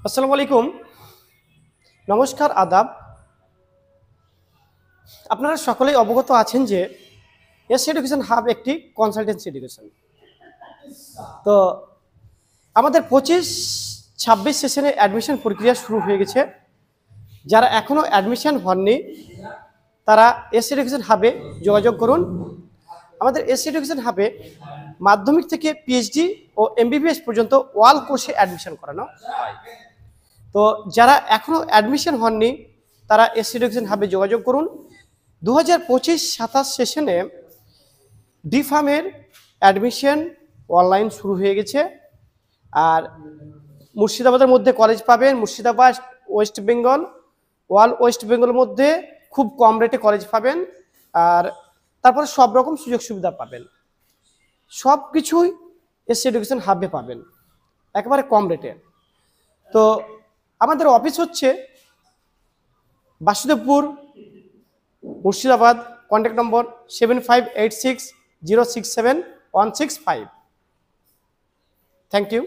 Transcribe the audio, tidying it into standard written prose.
আসসালামু আলাইকুম, নমস্কার, আদাব। আপনারা সকলেই অবগত আছেন যে এস এডুকেশন হাব একটি কনসালটেন্সি এডুকেশন। তো আমাদের 25-26 সেশনে অ্যাডমিশন প্রক্রিয়া শুরু হয়ে গেছে। যারা এখনও অ্যাডমিশন হননি তারা এস এডুকেশন হাবে যোগাযোগ করুন। আমাদের এস এডুকেশন হাবে মাধ্যমিক থেকে পিএইচডি ও এমবিবিএস পর্যন্ত অল কোর্সে অ্যাডমিশন করানো হয়। তো যারা এখনও অ্যাডমিশন হননি তারা এস এডুকেশন হাবে যোগাযোগ করুন। 2025-27 সেশনে ডি ফার্মের অ্যাডমিশন অনলাইন শুরু হয়ে গেছে। আর মুর্শিদাবাদের মধ্যে কলেজ পাবেন, Murshidabad, West Bengal, all West বেঙ্গলের মধ্যে খুব কম রেটে কলেজ পাবেন। আর তারপরে সব রকম সুযোগ সুবিধা পাবেন, সব কিছুই এস এডুকেশন হাবে পাবেন একেবারে কম রেটে। তো আমাদের অফিস হচ্ছে Basudebpur, Murshidabad. Contact number 7586067165। Thank you.